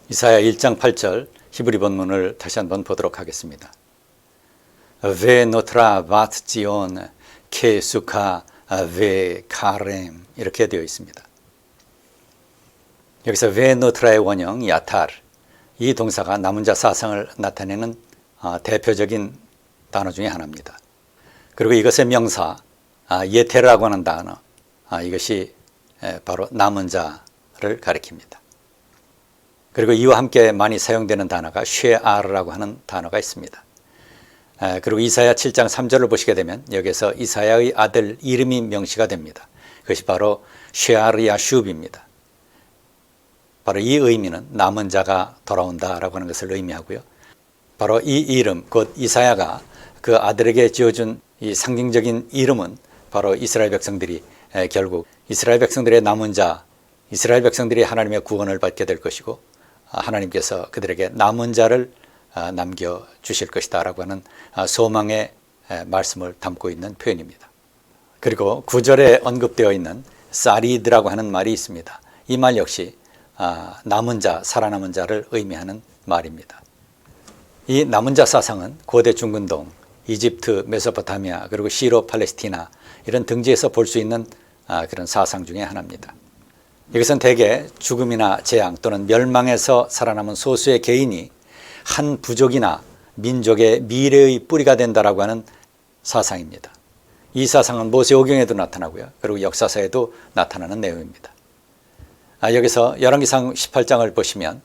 이사야 1장 8절 히브리 본문을 다시 한번 보도록 하겠습니다. Ve notre bat Zion, que suka ve karem 이렇게 되어 있습니다. 여기서 ve notre의 원형 야탈, 이 동사가 남은 자 사상을 나타내는 대표적인 단어 중에 하나입니다. 그리고 이것의 명사 예테라고 하는 단어, 이것이 바로 남은 자를 가리킵니다. 그리고 이와 함께 많이 사용되는 단어가 쉐아르라고 하는 단어가 있습니다. 그리고 이사야 7장 3절을 보시게 되면 여기서 이사야의 아들 이름이 명시가 됩니다. 그것이 바로 쉐아르 야슈브입니다. 바로 이 의미는 남은 자가 돌아온다라고 하는 것을 의미하고요. 바로 이 이름, 곧 이사야가 그 아들에게 지어준 이 상징적인 이름은 바로 이스라엘 백성들이 결국 이스라엘 백성들의 남은 자, 이스라엘 백성들이 하나님의 구원을 받게 될 것이고 하나님께서 그들에게 남은 자를 남겨주실 것이다 라고 하는 소망의 말씀을 담고 있는 표현입니다. 그리고 9절에 언급되어 있는 사리드라고 하는 말이 있습니다. 이 말 역시 남은 자, 살아남은 자를 의미하는 말입니다. 이 남은 자 사상은 고대 중근동, 이집트, 메소포타미아, 그리고 시로 팔레스티나 이런 등지에서 볼 수 있는 그런 사상 중에 하나입니다. 이것은 대개 죽음이나 재앙 또는 멸망에서 살아남은 소수의 개인이 한 부족이나 민족의 미래의 뿌리가 된다라고 하는 사상입니다. 이 사상은 모세오경에도 나타나고요. 그리고 역사서에도 나타나는 내용입니다. 여기서 열왕기상 18장을 보시면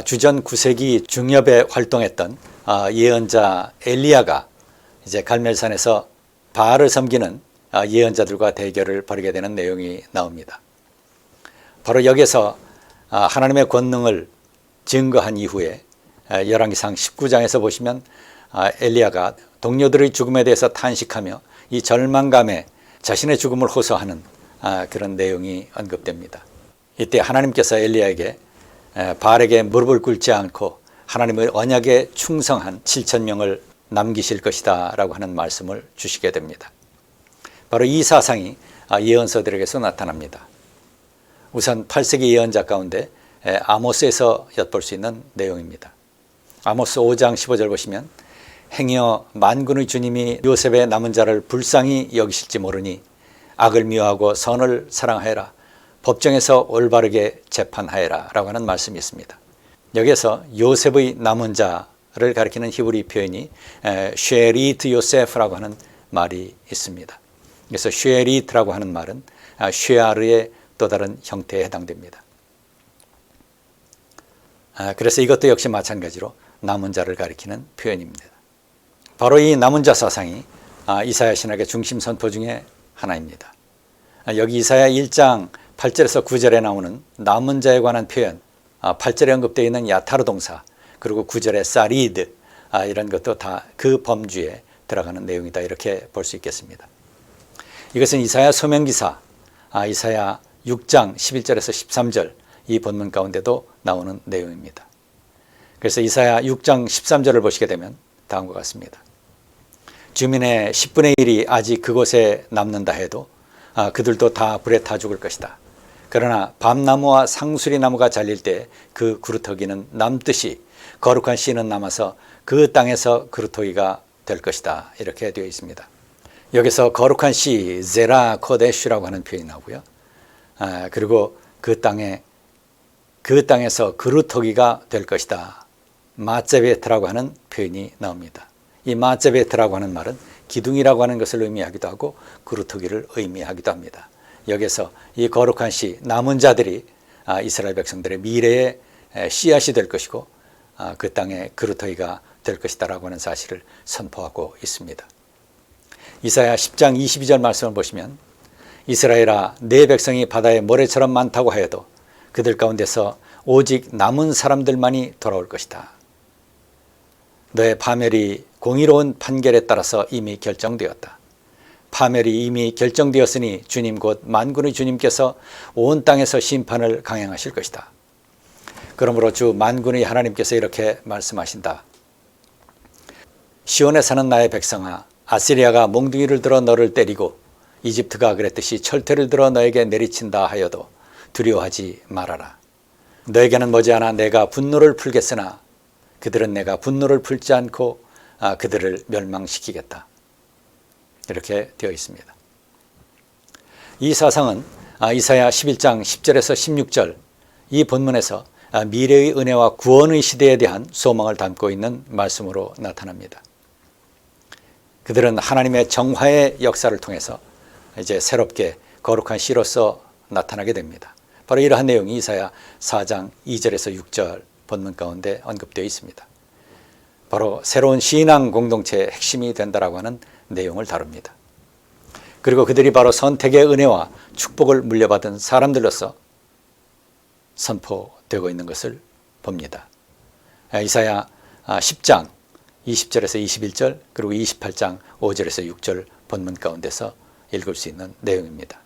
주전 9세기 중엽에 활동했던 예언자 엘리야가 이제 갈멜산에서 바알을 섬기는 예언자들과 대결을 벌이게 되는 내용이 나옵니다. 바로 여기서 하나님의 권능을 증거한 이후에 열왕기상 19장에서 보시면 엘리야가 동료들의 죽음에 대해서 탄식하며 이 절망감에 자신의 죽음을 호소하는 그런 내용이 언급됩니다. 이때 하나님께서 엘리야에게 바알에게 무릎을 꿇지 않고 하나님의 언약에 충성한 7,000명을 남기실 것이다 라고 하는 말씀을 주시게 됩니다. 바로 이 사상이 예언서들에게서 나타납니다. 우선 8세기 예언자 가운데 아모스에서 엿볼 수 있는 내용입니다. 아모스 5장 15절 보시면 행여 만군의 주님이 요셉의 남은 자를 불쌍히 여기실지 모르니 악을 미워하고 선을 사랑하여라, 법정에서 올바르게 재판하여라 라고 하는 말씀이 있습니다. 여기에서 요셉의 남은 자를 가리키는 히브리 표현이 쉐리트 요세프라고 하는 말이 있습니다. 그래서 쉐리트라고 하는 말은 쉐아르의 또 다른 형태에 해당됩니다. 그래서 이것도 역시 마찬가지로 남은 자를 가리키는 표현입니다. 바로 이 남은 자 사상이 이사야 신학의 중심 선포 중에 하나입니다. 여기 이사야 1장 8절에서 9절에 나오는 남은 자에 관한 표현, 8절에 언급되어 있는 야타르 동사, 그리고 9절의 사리드, 이런 것도 다 그 범주에 들어가는 내용이다 이렇게 볼 수 있겠습니다. 이것은 이사야 소명기사, 이사야 6장 11절에서 13절 이 본문 가운데도 나오는 내용입니다. 그래서 이사야 6장 13절을 보시게 되면 다음과 같습니다. 주민의 10분의 1이 아직 그곳에 남는다 해도 그들도 다 불에 타 죽을 것이다. 그러나 밤나무와 상수리 나무가 잘릴 때 그 그루터기는 남듯이 거룩한 씨는 남아서 그 땅에서 그루터기가 될 것이다 이렇게 되어 있습니다. 여기서 거룩한 씨 제라 코데슈라고 하는 표현이 나오고요. 그리고 그 땅에서 그루터기가 될 것이다. 마제베트라고 하는 표현이 나옵니다. 이 마제베트라고 하는 말은 기둥이라고 하는 것을 의미하기도 하고 그루터기를 의미하기도 합니다. 여기서 이 거룩한 씨, 남은 자들이 이스라엘 백성들의 미래의 씨앗이 될 것이고 그 땅에 그루터기가 될 것이다 라고 하는 사실을 선포하고 있습니다. 이사야 10장 22절 말씀을 보시면 이스라엘아, 내 백성이 바다의 모래처럼 많다고 하여도 그들 가운데서 오직 남은 사람들만이 돌아올 것이다. 너의 파멸이 공의로운 판결에 따라서 이미 결정되었다. 파멸이 이미 결정되었으니 주님 곧 만군의 주님께서 온 땅에서 심판을 강행하실 것이다. 그러므로 주 만군의 하나님께서 이렇게 말씀하신다. 시온에 사는 나의 백성아, 아시리아가 몽둥이를 들어 너를 때리고 이집트가 그랬듯이 철퇴를 들어 너에게 내리친다 하여도 두려워하지 말아라. 너에게는 머지않아 내가 분노를 풀겠으나 그들은 내가 분노를 풀지 않고 그들을 멸망시키겠다. 이렇게 되어 있습니다. 이 사상은 이사야 11장 10절에서 16절 이 본문에서 미래의 은혜와 구원의 시대에 대한 소망을 담고 있는 말씀으로 나타납니다. 그들은 하나님의 정화의 역사를 통해서 이제 새롭게 거룩한 씨로서 나타나게 됩니다. 바로 이러한 내용이 이사야 4장 2절에서 6절 본문 가운데 언급되어 있습니다. 바로 새로운 신앙 공동체의 핵심이 된다라고 하는 내용을 다룹니다. 그리고 그들이 바로 선택의 은혜와 축복을 물려받은 사람들로서 선포되고 있는 것을 봅니다. 이사야 10장 20절에서 21절 그리고 28장 5절에서 6절 본문 가운데서 읽을 수 있는 내용입니다.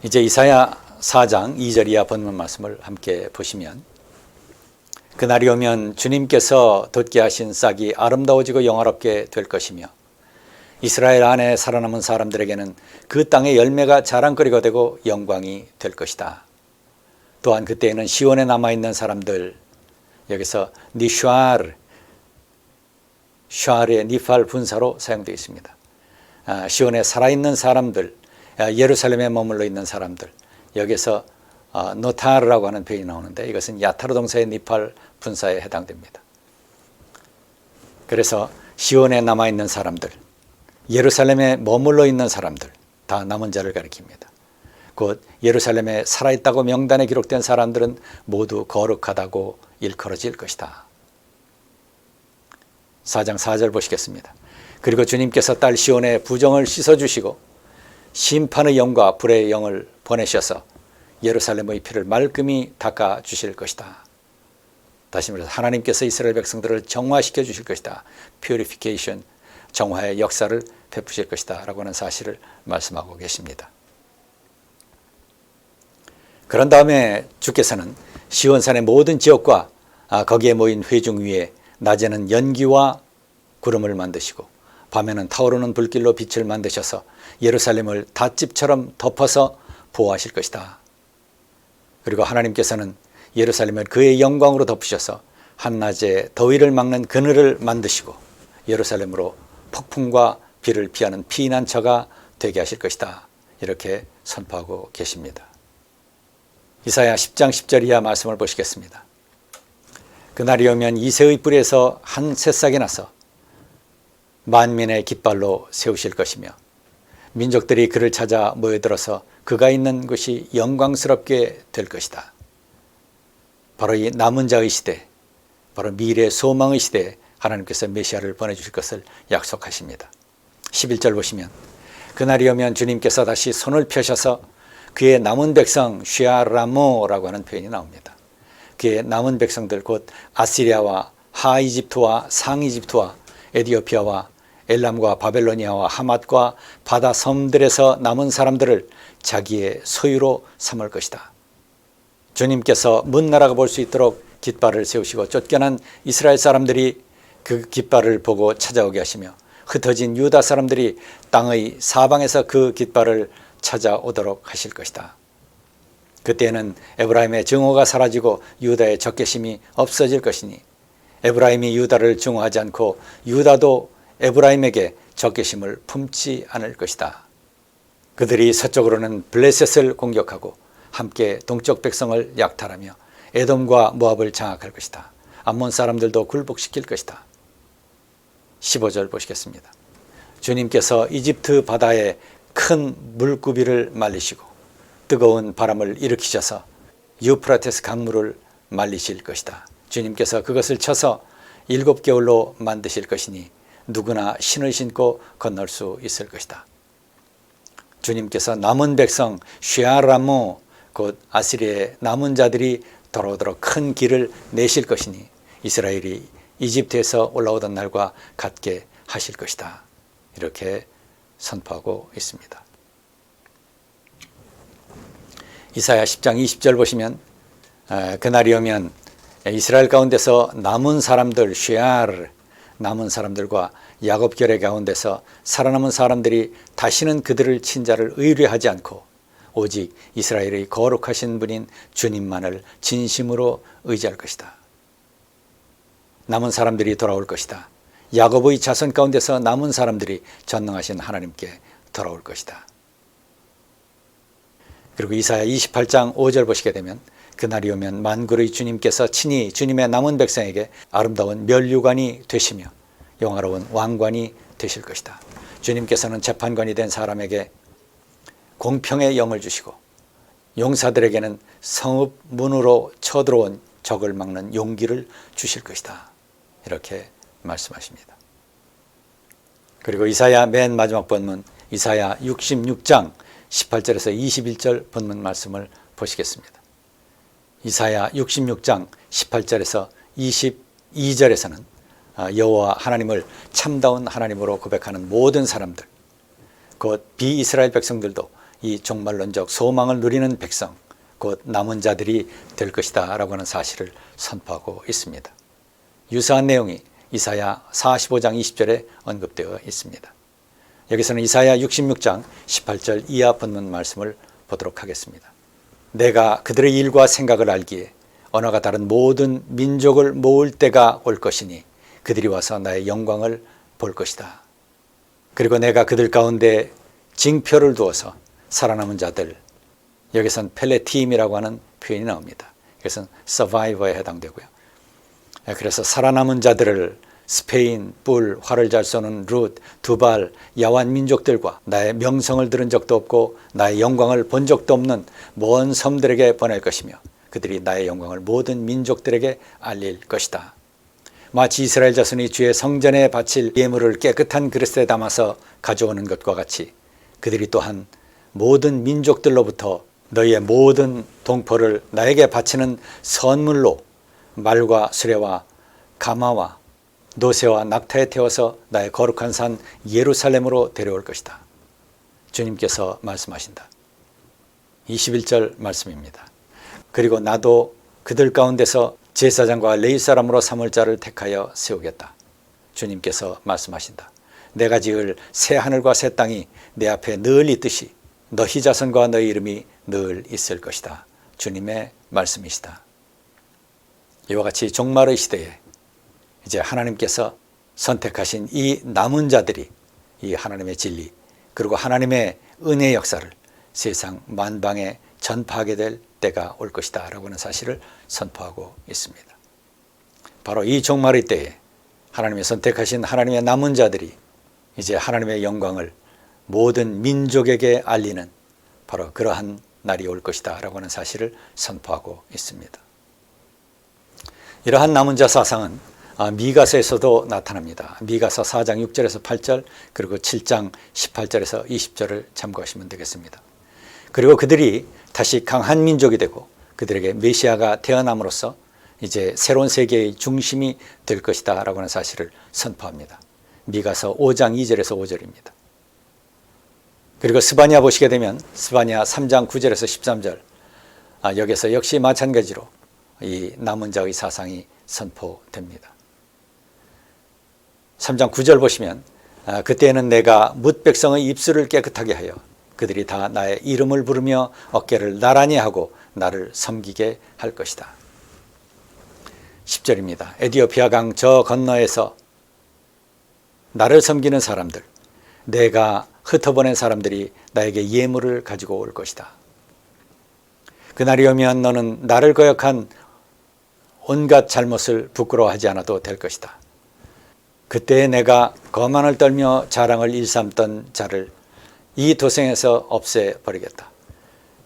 이제 이사야 4장 2절 이하 본문 말씀을 함께 보시면 그날이 오면 주님께서 돋게 하신 싹이 아름다워지고 영화롭게 될 것이며 이스라엘 안에 살아남은 사람들에게는 그 땅의 열매가 자랑거리가 되고 영광이 될 것이다. 또한 그때에는 시온에 남아있는 사람들, 여기서 니슈알, 슈알의 니팔 분사로 사용되어 있습니다. 시온에 살아있는 사람들, 예루살렘에 머물러 있는 사람들, 여기서 노타르라고 하는 표현이 나오는데 이것은 야타르 동사의 니팔 분사에 해당됩니다. 그래서 시온에 남아있는 사람들, 예루살렘에 머물러 있는 사람들, 다 남은 자를 가리킵니다. 곧 예루살렘에 살아있다고 명단에 기록된 사람들은 모두 거룩하다고 일컬어질 것이다. 4장 4절 보시겠습니다. 그리고 주님께서 딸 시온의 부정을 씻어주시고 심판의 영과 불의 영을 보내셔서 예루살렘의 피를 말끔히 닦아주실 것이다. 다시 말해서 하나님께서 이스라엘 백성들을 정화시켜 주실 것이다. Purification, 정화의 역사를 베푸실 것이다 라고 하는 사실을 말씀하고 계십니다. 그런 다음에 주께서는 시온산의 모든 지역과 거기에 모인 회중 위에 낮에는 연기와 구름을 만드시고 밤에는 타오르는 불길로 빛을 만드셔서 예루살렘을 닷집처럼 덮어서 보호하실 것이다. 그리고 하나님께서는 예루살렘을 그의 영광으로 덮으셔서 한낮에 더위를 막는 그늘을 만드시고 예루살렘으로 폭풍과 비를 피하는 피난처가 되게 하실 것이다. 이렇게 선포하고 계십니다. 이사야 10장 10절 이하 말씀을 보시겠습니다. 그날이 오면 이새의 뿔에서 한 새싹이 나서 만민의 깃발로 세우실 것이며 민족들이 그를 찾아 모여들어서 그가 있는 곳이 영광스럽게 될 것이다. 바로 이 남은 자의 시대, 바로 미래의 소망의 시대에 하나님께서 메시아를 보내주실 것을 약속하십니다. 11절 보시면 그날이 오면 주님께서 다시 손을 펴셔서 그의 남은 백성 슈아라모라고 하는 표현이 나옵니다. 그의 남은 백성들 곧 아시리아와 하이집트와 상이집트와 에디오피아와 엘람과 바벨로니아와 하맛과 바다 섬들에서 남은 사람들을 자기의 소유로 삼을 것이다. 주님께서 먼 나라가 볼 수 있도록 깃발을 세우시고 쫓겨난 이스라엘 사람들이 그 깃발을 보고 찾아오게 하시며 흩어진 유다 사람들이 땅의 사방에서 그 깃발을 찾아오도록 하실 것이다. 그때는 에브라임의 증오가 사라지고 유다의 적개심이 없어질 것이니 에브라임이 유다를 증오하지 않고 유다도 에브라임에게 적개심을 품지 않을 것이다. 그들이 서쪽으로는 블레셋을 공격하고 함께 동쪽 백성을 약탈하며 에돔과 모압을 장악할 것이다. 암몬 사람들도 굴복시킬 것이다. 15절 보시겠습니다. 주님께서 이집트 바다에 큰 물구비를 말리시고 뜨거운 바람을 일으키셔서 유프라테스 강물을 말리실 것이다. 주님께서 그것을 쳐서 7개월로 만드실 것이니 누구나 신을 신고 건널 수 있을 것이다. 주님께서 남은 백성 슈아라모 곧 아시리아의 남은 자들이 돌아오도록 큰 길을 내실 것이니 이스라엘이 이집트에서 올라오던 날과 같게 하실 것이다. 이렇게 선포하고 있습니다. 이사야 10장 20절 보시면 그날이 오면 이스라엘 가운데서 남은 사람들 슈아르 남은 사람들과 야곱 결의 가운데서 살아남은 사람들이 다시는 그들을 친자를 의뢰하지 않고 오직 이스라엘의 거룩하신 분인 주님만을 진심으로 의지할 것이다. 남은 사람들이 돌아올 것이다. 야곱의 자손 가운데서 남은 사람들이 전능하신 하나님께 돌아올 것이다. 그리고 이사야 28장 5절 보시게 되면 그날이 오면 만군의 주님께서 친히 주님의 남은 백성에게 아름다운 면류관이 되시며 영화로운 왕관이 되실 것이다. 주님께서는 재판관이 된 사람에게 공평의 영을 주시고 용사들에게는 성읍 문으로 쳐들어온 적을 막는 용기를 주실 것이다. 이렇게 말씀하십니다. 그리고 이사야 맨 마지막 본문 이사야 66장 18절에서 21절 본문 말씀을 보시겠습니다. 이사야 66장 18절에서 22절에서는 여호와 하나님을 참다운 하나님으로 고백하는 모든 사람들, 곧 비이스라엘 백성들도 이 종말론적 소망을 누리는 백성, 곧 남은 자들이 될 것이다 라고 하는 사실을 선포하고 있습니다. 유사한 내용이 이사야 45장 20절에 언급되어 있습니다. 여기서는 이사야 66장 18절 이하 본문 말씀을 보도록 하겠습니다. 내가 그들의 일과 생각을 알기에 언어가 다른 모든 민족을 모을 때가 올 것이니 그들이 와서 나의 영광을 볼 것이다. 그리고 내가 그들 가운데 징표를 두어서 살아남은 자들, 여기선 펠레팀이라고 하는 표현이 나옵니다. 이것은 서바이버에 해당되고요. 그래서 살아남은 자들을 스페인, 뿔, 활을 잘 쏘는 룻, 두발, 야완 민족들과 나의 명성을 들은 적도 없고 나의 영광을 본 적도 없는 먼 섬들에게 보낼 것이며 그들이 나의 영광을 모든 민족들에게 알릴 것이다. 마치 이스라엘 자손이 주의 성전에 바칠 예물을 깨끗한 그릇에 담아서 가져오는 것과 같이 그들이 또한 모든 민족들로부터 너희의 모든 동포를 나에게 바치는 선물로 말과 수레와 가마와 노새와 낙타에 태워서 나의 거룩한 산 예루살렘으로 데려올 것이다. 주님께서 말씀하신다. 21절 말씀입니다. 그리고 나도 그들 가운데서 제사장과 레위 사람으로 삼을 자를 택하여 세우겠다. 주님께서 말씀하신다. 내가 지을 새 하늘과 새 땅이 내 앞에 늘 있듯이 너희 자손과 너희 이름이 늘 있을 것이다. 주님의 말씀이시다. 이와 같이 종말의 시대에 이제 하나님께서 선택하신 이 남은 자들이 이 하나님의 진리 그리고 하나님의 은혜의 역사를 세상 만방에 전파하게 될 때가 올 것이다 라고 하는 사실을 선포하고 있습니다. 바로 이 종말의 때에 하나님의 선택하신 하나님의 남은 자들이 이제 하나님의 영광을 모든 민족에게 알리는 바로 그러한 날이 올 것이다 라고 하는 사실을 선포하고 있습니다. 이러한 남은 자 사상은 미가서에서도 나타납니다. 미가서 4장 6절에서 8절 그리고 7장 18절에서 20절을 참고하시면 되겠습니다. 그리고 그들이 다시 강한 민족이 되고 그들에게 메시아가 태어남으로써 이제 새로운 세계의 중심이 될 것이다 라고 하는 사실을 선포합니다. 미가서 5장 2절에서 5절입니다. 그리고 스바냐 보시게 되면 스바냐 3장 9절에서 13절 여기서 역시 마찬가지로 이 남은 자의 사상이 선포됩니다. 3장 9절 보시면 그때에는 내가 뭇 백성의 입술을 깨끗하게 하여 그들이 다 나의 이름을 부르며 어깨를 나란히 하고 나를 섬기게 할 것이다. 10절입니다. 에디오피아 강 저 건너에서 나를 섬기는 사람들, 내가 흩어보낸 사람들이 나에게 예물을 가지고 올 것이다. 그날이 오면 너는 나를 거역한 온갖 잘못을 부끄러워하지 않아도 될 것이다. 그때 내가 거만을 떨며 자랑을 일삼던 자를 이 도성에서 없애버리겠다.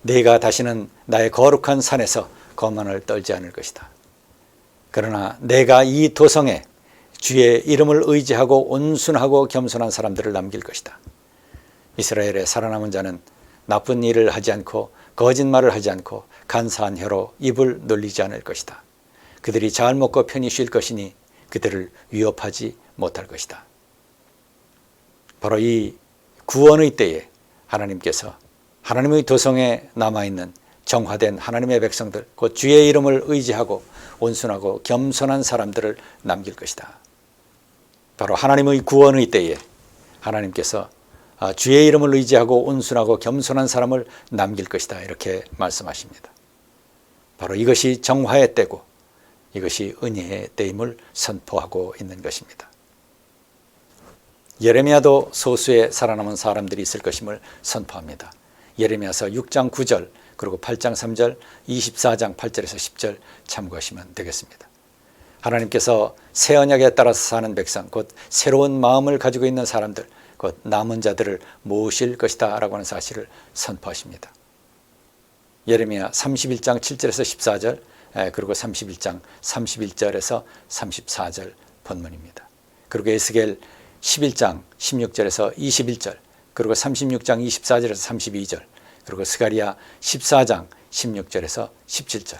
네가 다시는 나의 거룩한 산에서 거만을 떨지 않을 것이다. 그러나 내가 이 도성에 주의 이름을 의지하고 온순하고 겸손한 사람들을 남길 것이다. 이스라엘의 살아남은 자는 나쁜 일을 하지 않고 거짓말을 하지 않고 간사한 혀로 입을 놀리지 않을 것이다. 그들이 잘 먹고 편히 쉴 것이니 그들을 위협하지 못할 것이다. 바로 이 구원의 때에 하나님께서 하나님의 도성에 남아있는 정화된 하나님의 백성들, 곧 주의 이름을 의지하고 온순하고 겸손한 사람들을 남길 것이다. 바로 하나님의 구원의 때에 하나님께서 주의 이름을 의지하고 온순하고 겸손한 사람을 남길 것이다. 이렇게 말씀하십니다. 바로 이것이 정화의 때고 이것이 은혜의 때임을 선포하고 있는 것입니다. 예레미야도 소수의 살아남은 사람들이 있을 것임을 선포합니다. 예레미야서 6장 9절 그리고 8장 3절 24장 8절에서 10절 참고하시면 되겠습니다. 하나님께서 새 언약에 따라서 사는 백성 곧 새로운 마음을 가지고 있는 사람들 곧 남은 자들을 모으실 것이다 라고 하는 사실을 선포하십니다. 예레미야 31장 7절에서 14절 그리고 31장 31절에서 34절 본문입니다. 그리고 에스겔 11장 16절에서 21절 그리고 36장 24절에서 32절 그리고 스가랴 14장 16절에서 17절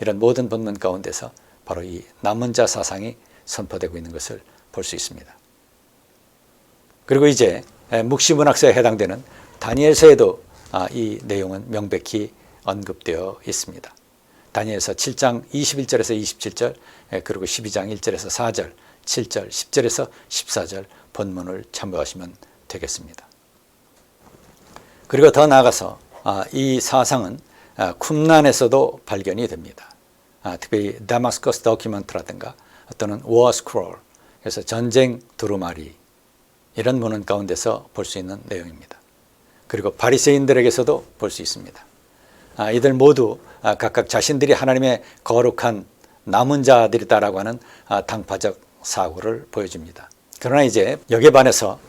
이런 모든 본문 가운데서 바로 이 남은 자 사상이 선포되고 있는 것을 볼 수 있습니다. 그리고 이제 묵시문학서에 해당되는 다니엘서에도 이 내용은 명백히 언급되어 있습니다. 다니엘서 7장 21절에서 27절 그리고 12장 1절에서 4절 7절 10절에서 14절 본문을 참고하시면 되겠습니다. 그리고 더 나아가서 이 사상은 쿰란에서도 발견이 됩니다. 특별히 다마스커스 도큐멘트라든가 또는 워 스크롤 그래서 전쟁 두루마리 이런 문헌 가운데서 볼 수 있는 내용입니다. 그리고 바리새인들에게서도 볼 수 있습니다. 이들 모두 각각 자신들이 하나님의 거룩한 남은 자들이다라고 하는 당파적 사고를 보여줍니다. 그러나 이제 여기에 반해서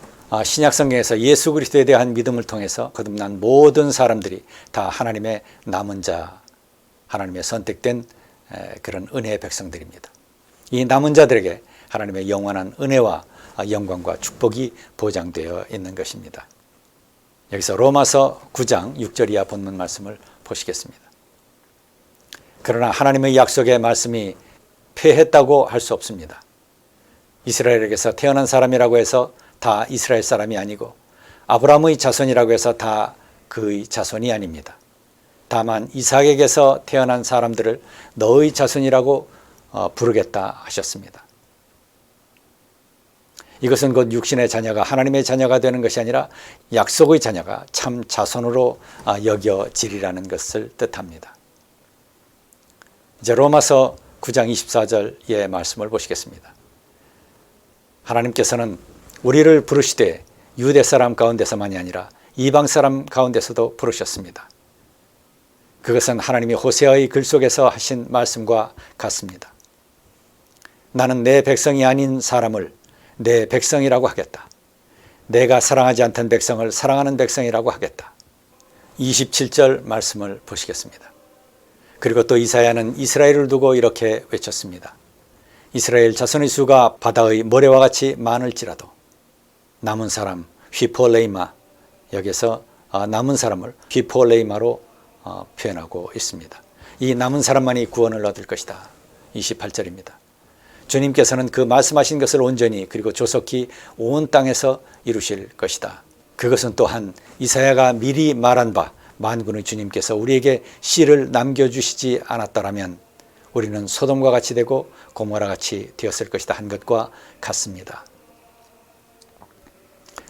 신약성경에서 예수 그리스도에 대한 믿음을 통해서 거듭난 모든 사람들이 다 하나님의 남은 자, 하나님의 선택된 그런 은혜의 백성들입니다. 이 남은 자들에게 하나님의 영원한 은혜와 영광과 축복이 보장되어 있는 것입니다. 여기서 로마서 9장 6절 이하 본문 말씀을 보시겠습니다. 그러나 하나님의 약속의 말씀이 패했다고 할 수 없습니다. 이스라엘에게서 태어난 사람이라고 해서 다 이스라엘 사람이 아니고 아브라함의 자손이라고 해서 다 그의 자손이 아닙니다. 다만 이삭에게서 태어난 사람들을 너의 자손이라고 부르겠다 하셨습니다. 이것은 곧 육신의 자녀가 하나님의 자녀가 되는 것이 아니라 약속의 자녀가 참 자손으로 여겨지리라는 것을 뜻합니다. 이제 로마서 9장 24절의 말씀을 보시겠습니다. 하나님께서는 우리를 부르시되 유대 사람 가운데서만이 아니라 이방 사람 가운데서도 부르셨습니다. 그것은 하나님이 호세아의 글 속에서 하신 말씀과 같습니다. 나는 내 백성이 아닌 사람을 내 백성이라고 하겠다. 내가 사랑하지 않던 백성을 사랑하는 백성이라고 하겠다. 27절 말씀을 보시겠습니다. 그리고 또 이사야는 이스라엘을 두고 이렇게 외쳤습니다. 이스라엘 자손의 수가 바다의 모래와 같이 많을지라도 남은 사람 휘폴레이마 여기서 남은 사람을 휘폴레이마로 표현하고 있습니다. 이 남은 사람만이 구원을 얻을 것이다. 28절입니다. 주님께서는 그 말씀하신 것을 온전히 그리고 조속히 온 땅에서 이루실 것이다. 그것은 또한 이사야가 미리 말한 바 만군의 주님께서 우리에게 씨를 남겨주시지 않았더라면 우리는 소돔과 같이 되고 고모라 같이 되었을 것이다 한 것과 같습니다.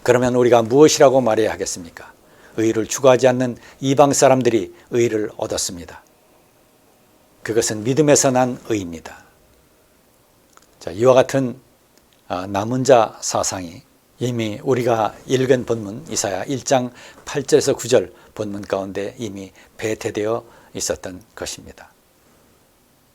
그러면 우리가 무엇이라고 말해야 하겠습니까? 의를 추구하지 않는 이방 사람들이 의를 얻었습니다. 그것은 믿음에서 난 의입니다. 자, 이와 같은 남은 자 사상이 이미 우리가 읽은 본문 이사야 1장 8절에서 9절 본문 가운데 이미 배태되어 있었던 것입니다.